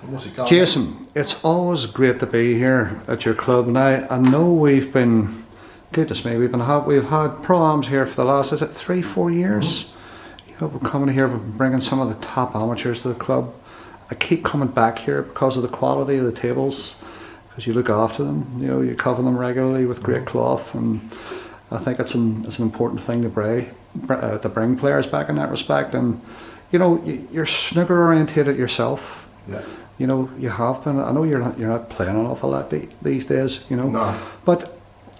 And what's it going? Jason, it's always great to be here at your club. Now I know we've been, goodness me, we've had pro-ams here for the last, is it 3-4 years? You know, we're coming here, we're bringing some of the top amateurs to the club. I keep coming back here because of the quality of the tables, because you look after them. You know, you cover them regularly with great cloth, and I think it's an important thing to bring players back in that respect. And you know, you're snooker orientated yourself. Yeah. You know, you have been. I know you're not playing an awful lot these days. You know. No. But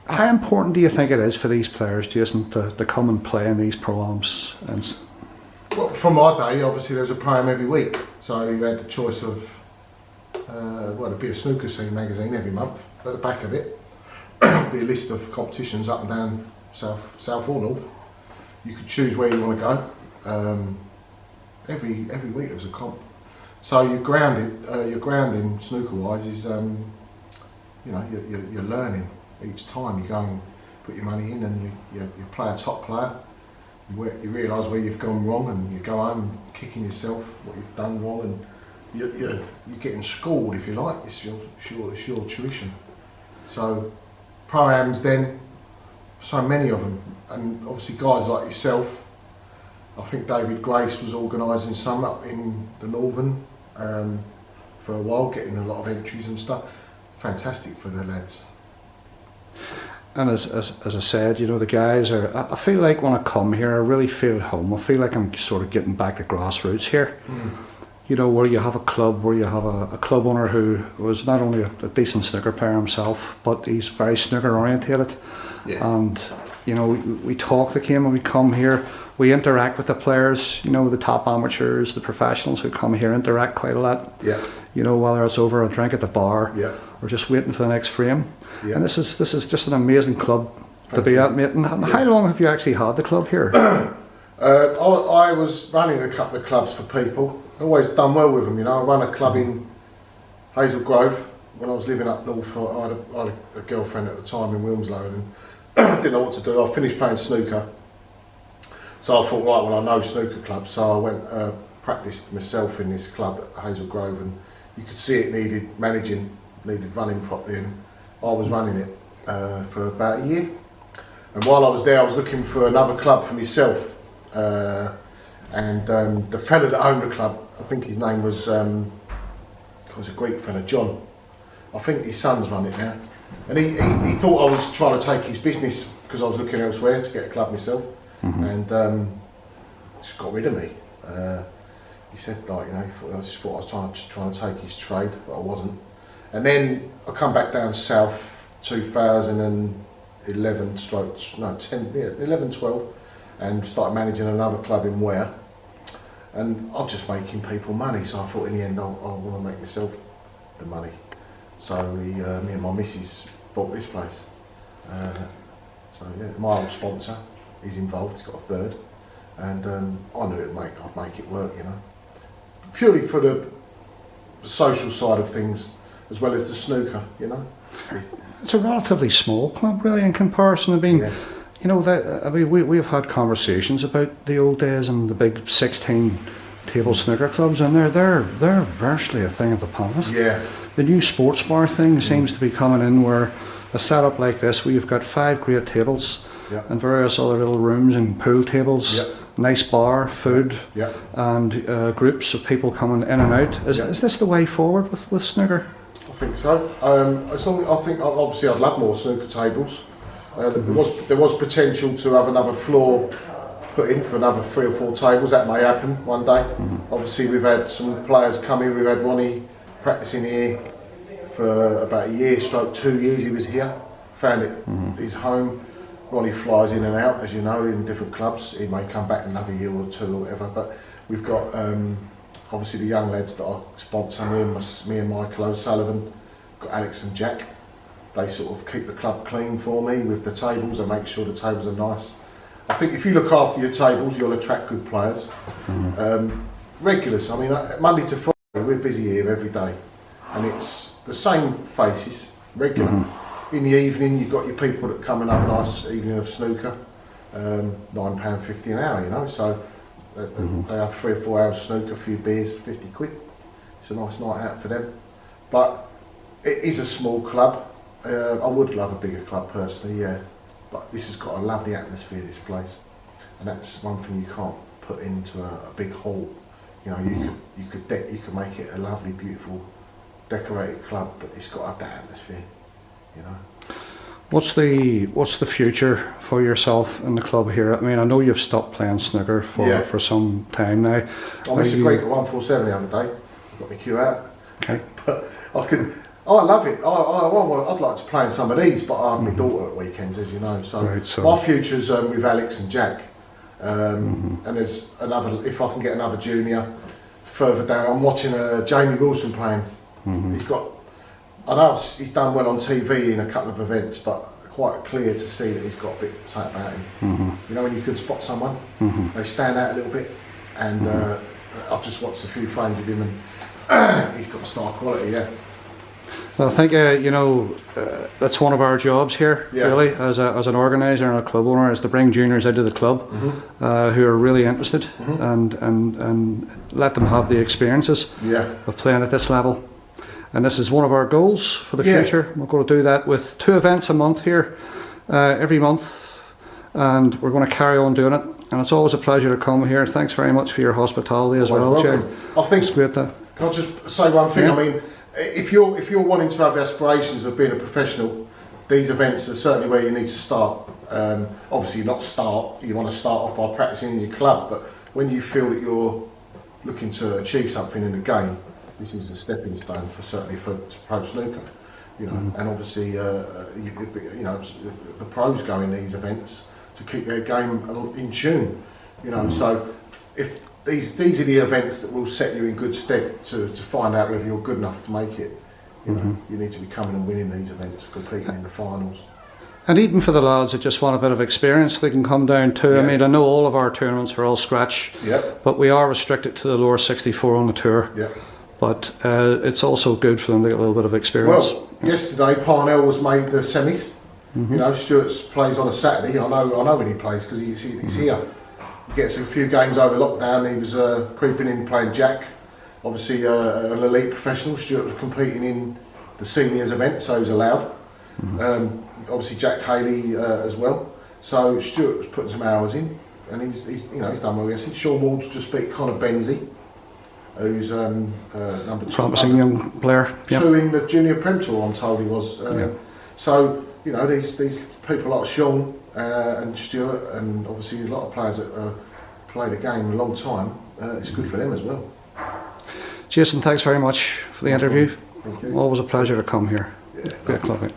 how important do you think it is for these players, Jason, to come and play in these pro-ams? And Well, from my day, obviously there was a pro-am every week, so you had the choice of there'd be a snooker scene magazine every month. At the back of it, would be a list of competitions up and down south or north. You could choose where you want to go. Every week there was a comp. So your grounding snooker-wise is, you know, you're learning each time. You go and put your money in, and you play a top player. You realise where you've gone wrong, and you go home kicking yourself what you've done wrong, and you're getting schooled, if you like. It's your tuition. So pro-ams then, so many of them, and obviously guys like yourself. I think David Grace was organising some up in the Northern for a while, getting a lot of entries and stuff. Fantastic for the lads. And as I said, you know, the guys are, I feel like when I come here, I really feel at home. I feel like I'm sort of getting back to grassroots here. You know, where you have a club, where you have a club owner who was not only a decent snooker player himself, but he's very snooker orientated. Yeah. And, you know, we talk to him when we come here. We interact with the players, you know, the top amateurs, the professionals who come here interact quite a lot. Yeah. You know, whether it's over a drink at the bar, Yeah. or just waiting for the next frame. Yeah. And this is just an amazing club to be at, mate. And how long have you actually had the club here? I was running a couple of clubs for people. Always done well with them, you know. I ran a club in Hazel Grove when I was living up north. I had a girlfriend at the time in Wilmslow, and didn't know what to do. I finished playing snooker, so I thought, right, well, I know snooker clubs, so I went practiced myself in this club at Hazel Grove, and you could see it needed managing, needed running properly, and I was running it for about a year. And while I was there, I was looking for another club for myself. And the fella that owned the club, I think his name was a Greek fella, John. I think his son's run it now. And he thought I was trying to take his business because I was looking elsewhere to get a club myself. And just got rid of me. He said, like, you know, I just thought I was trying to take his trade, but I wasn't. And then I come back down south 2011 11, 12, and started managing another club in Ware. And I'm just making people money, so I thought in the end I want to make myself the money. So me and my missus bought this place. So yeah, my old sponsor, he's involved, he's got a third. And I knew I'd make it work, you know. Purely for the social side of things, as well as the snooker, you know. It's a relatively small club, really, in comparison. I mean, you know, we've had conversations about the old days and the big 16 table snooker clubs, and they're virtually a thing of the past. Yeah. The new sports bar thing seems to be coming in, where a setup like this, where you've got 5 great tables and various other little rooms and pool tables, nice bar, food, and groups of people coming in and out. Is this the way forward with snooker? I think so. I think obviously I'd love more snooker tables. There was potential to have another floor put in for another 3 or 4 tables. That may happen one day. Obviously we've had some players come in. We've had Ronnie practicing here for about a year, stroke 2 years he was here. Found it his home. Ronnie flies in and out, as you know, in different clubs. He may come back another year or 2 or whatever. But we've got obviously the young lads that I sponsor, me and Michael O'Sullivan, got Alex and Jack. They sort of keep the club clean for me with the tables and make sure the tables are nice. I think if you look after your tables, you'll attract good players. Regulars, I mean, Monday to Friday, we're busy here every day. And it's the same faces, regular. In the evening, you've got your people that come and have a nice evening of snooker, £9.50 an hour, you know, so they have 3 or 4 hours snooker, a few beers, 50 quid. it's a nice night out for them. But it is a small club. I would love a bigger club personally, yeah. But this has got a lovely atmosphere, this place, and that's one thing you can't put into a big hall. You know, you could make it a lovely, beautiful, decorated club, but it's got to have that atmosphere. You know. What's the future for yourself in the club here? I mean, I know you've stopped playing snooker for some time now. I missed a great 147 the other day. I got my cue out. Okay. But I love it. I'd like to play in some of these, but I have my daughter at weekends, as you know. So, my future's with Alex and Jack. And there's another, if I can get another junior further down. I'm watching Jamie Wilson playing. I know he's done well on TV in a couple of events, but quite clear to see that he's got a bit something about him. You know, when you can spot someone, they stand out a little bit, and I've just watched a few frames of him, and he's got a star quality, yeah. Well, I think that's one of our jobs here, really, as an organiser and a club owner, is to bring juniors into the club who are really interested, and let them have the experiences of playing at this level. And this is one of our goals for the future. We're going to do that with 2 events a month here, every month, and we're going to carry on doing it. And it's always a pleasure to come here. Thanks very much for your hospitality as well, Jay. I think it's great that. Can I just say one thing? I mean, if you're wanting to have aspirations of being a professional, these events are certainly where you need to start. Obviously, not start. You want to start off by practicing in your club, but when you feel that you're looking to achieve something in the game, this is a stepping stone for pro snooker, you know. And obviously, you know, the pros go in these events to keep their game in tune, you know. So if these are the events that will set you in good stead to find out whether you're good enough to make it. You know, you need to be coming and winning these events, competing in the finals. And even for the lads that just want a bit of experience, they can come down too. I mean, I know all of our tournaments are all scratch, but we are restricted to the lower 64 on the tour. But it's also good for them to get a little bit of experience. Well, yesterday Parnell was made the semis. You know, Stuart's plays on a Saturday. I know when he plays because he's here. He gets a few games over lockdown. He was creeping in playing Jack. Obviously, an elite professional. Stuart was competing in the seniors event, so he was allowed. Obviously, Jack Haley as well. So Stuart was putting some hours in, and he's done well. Yesterday. Sean Ward's just beat Connor Benzie, who's number 2. Promising young player. 2 in the junior Prem Tour, I'm told he was. So, you know, these people like Sean and Stuart, and obviously a lot of players that play the game a long time, it's good for them as well. Jason, thanks very much for the interview. Thank you. Always a pleasure to come here. Great club.